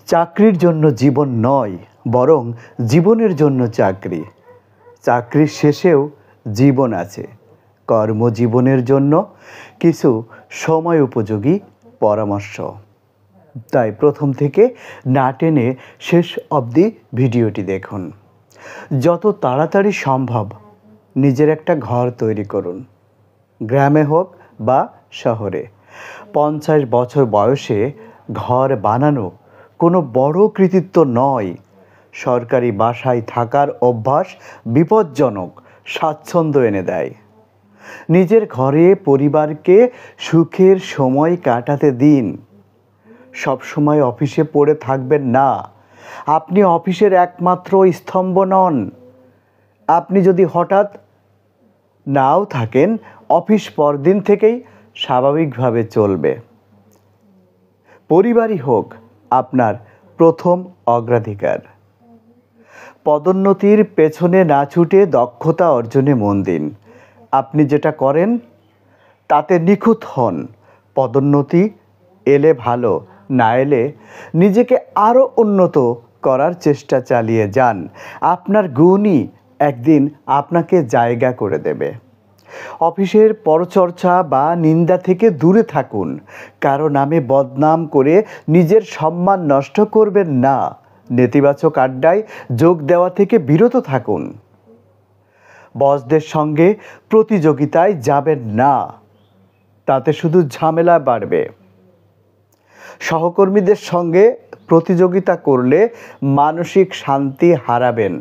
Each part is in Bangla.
চাকরির জন্য জীবন নয়, বরং জীবনের জন্য চাকরি। চাকরির শেষেও জীবন আছে। কর্মজীবনের জন্য কিছু সময় উপযোগী পরামর্শ। তাই প্রথম থেকে না টেনে শেষ অবধি ভিডিওটি দেখুন। যত তাড়াতাড়ি সম্ভব নিজের একটা ঘর তৈরি করুন, গ্রামে হোক বা শহরে। 50 বছর বয়সে ঘর বানানো কোনো বড় কৃতিত্ব নয়। সরকারি বাসায় থাকার অভ্যাস বিপজ্জনক, স্বাচ্ছন্দ্য এনে দেয়। নিজের ঘরে পরিবারকে সুখের সময় কাটাতে দিন। সবসময় অফিসে পড়ে থাকবেন না। আপনি অফিসের একমাত্র স্তম্ভ নন। আপনি যদি হঠাৎ নাও থাকেন, অফিস পরদিন থেকেই স্বাভাবিকভাবে চলবে। পরিবারই হোক আপনার প্রথম অগ্রাধিকার। পদোন্নতির পেছনে না ছুটে দক্ষতা অর্জনে মন দিন। আপনি যেটা করেন তাতে নিখুঁত হন। পদোন্নতি এলে ভালো, না এলে নিজেকে আরও উন্নত করার চেষ্টা চালিয়ে যান। আপনার গুণই একদিন আপনাকে জায়গা করে দেবে। অফিসের পরচর্চা বা নিন্দা থেকে দূরে থাকুন। কারো নামে বদনাম করে নিজের সম্মান নষ্ট করবেন না। নেতিবাচক আড্ডায় যোগ দেওয়া থেকে বিরত থাকুন। বসদের সঙ্গে প্রতিযোগিতায় যাবেন না, তাতে শুধু ঝামেলা বাড়বে। সহকর্মীদের সঙ্গে প্রতিযোগিতা করলে মানসিক শান্তি হারাবেন।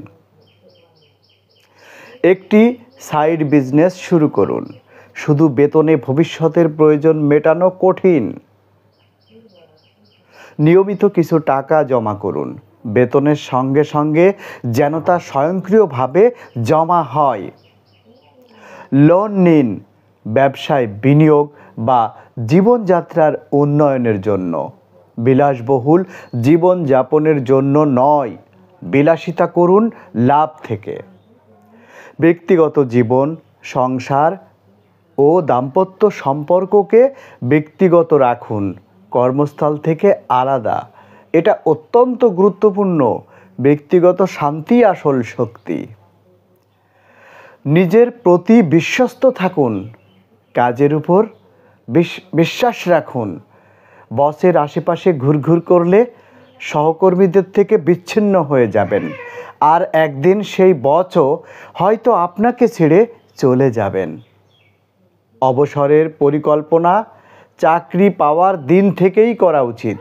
একটি সাইড বিজনেস শুরু করুন। শুধু বেতনে ভবিষ্যতের প্রয়োজন মেটানো কঠিন। নিয়মিত কিছু টাকা জমা করুন। বেতনের সঙ্গে সঙ্গে যেন তা স্বয়ংক্রিয়ভাবে জমা হয়। লোন নিন ব্যবসায় বিনিয়োগ বা জীবনযাত্রার উন্নয়নের জন্য। বিলাসবহুল জীবনযাপনের জন্য নয়, বিলাসিতা করুন লাভ থেকে। ব্যক্তিগত জীবন, সংসার ও দাম্পত্য সম্পর্ককে ব্যক্তিগত রাখুন, কর্মস্থল থেকে আলাদা। এটা অত্যন্ত গুরুত্বপূর্ণ। ব্যক্তিগত শান্তি আসল শক্তি। নিজের প্রতি বিশ্বস্ত থাকুন। কাজের উপর বিশ্বাস রাখুন। বসের আশেপাশে ঘুরঘুর করলে সহকর্মীদের থেকে বিচ্ছিন্ন হয়ে যাবেন। আর একদিন সেই বসও হয়তো আপনাকে ছেড়ে চলে যাবেন। অবসরের পরিকল্পনা চাকরি পাওয়ার দিন থেকেই করা উচিত।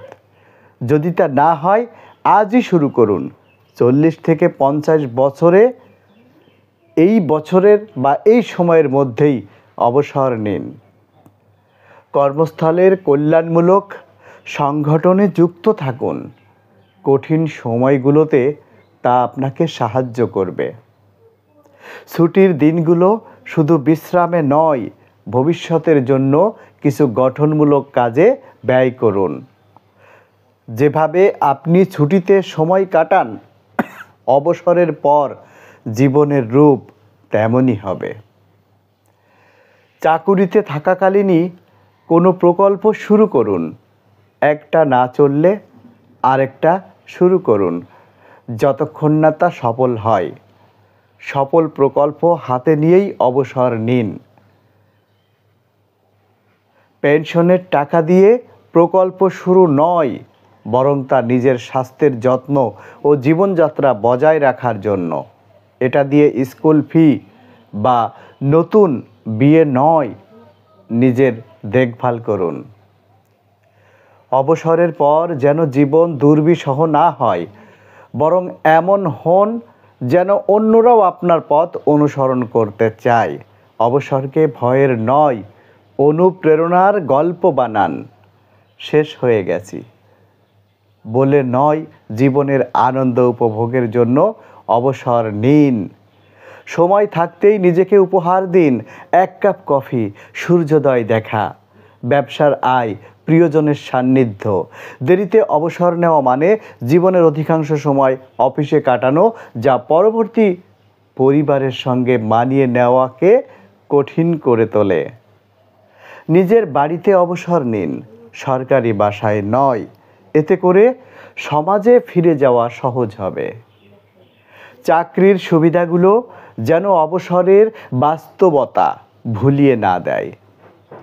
যদি তা না হয় আজই শুরু করুন। 40 থেকে 50 বছরে এই বছরের বা এই সময়ের মধ্যেই অবসর নিন। কর্মস্থলের কল্যাণমূলক সংগঠনে যুক্ত থাকুন। কঠিন সময়গুলোতে তা আপনাকে সাহায্য করবে। ছুটির দিনগুলো শুধু বিশ্রামে নয়, ভবিষ্যতের জন্য কিছু গঠনমূলক কাজে ব্যয় করুন। যেভাবে আপনি ছুটিতে সময় কাটান, অবসরের পর জীবনের রূপ তেমনই হবে। চাকুরিতে থাকাকালীনই কোনো প্রকল্প শুরু করুন। একটা না চললে আরেকটা শুরু করুন, যতক্ষণ না তা সফল হয়। সফল প্রকল্প হাতে নিয়েই অবসর নিন। পেনশনের টাকা দিয়ে প্রকল্প শুরু নয়, বরং তা নিজের স্বাস্থ্যের যত্ন ও জীবনযাত্রা বজায় রাখার জন্য। এটা দিয়ে স্কুল ফি বা নতুন বিয়ে নয়, নিজের দেখভাল করুন। অবসরের পর যেন জীবন দুর্বিষহ না হয়, বরং এমন হন যেন অন্যরাও আপনার পথ অনুসরণ করতে চায়। অবসরকে ভয়ের নয়, অনুপ্রেরণার গল্প বানান। শেষ হয়ে গেছি বলে নয়, জীবনের আনন্দ উপভোগের জন্য অবসর নিন। সময় থাকতেই নিজেকে উপহার দিন। 1 কাপ কফি, সূর্যোদয় দেখা, ব্যবসার আয়, প্রিয়জনের সান্নিধ্য। দেরিতে অবসর নেওয়া মানে জীবনের অধিকাংশ সময় অফিসে কাটানো, যা পরবর্তী পরিবারের সঙ্গে মানিয়ে নেওয়াকে কঠিন করে তোলে। নিজের বাড়িতে অবসর নিন, সরকারি বাসায় নয়। এতে করে সমাজে ফিরে যাওয়া সহজ হবে। চাকরির সুবিধাগুলো যেন অবসরের বাস্তবতা ভুলিয়ে না দেয়।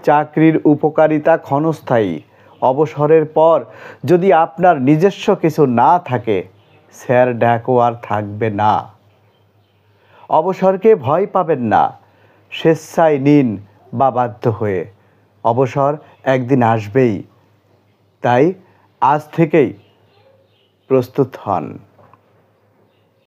চাকরির উপকারিতা ক্ষণস্থায়ী। অবসরের পর যদি আপনার নিজস্ব কিছু না থাকে, স্যার ড্যাকও আর থাকবে না। অবসরকে ভয় পাবেন না, স্বেচ্ছায় নিন বা বাধ্য হয়ে। অবসর একদিন আসবেই, তাই আজ থেকেই প্রস্তুত হন।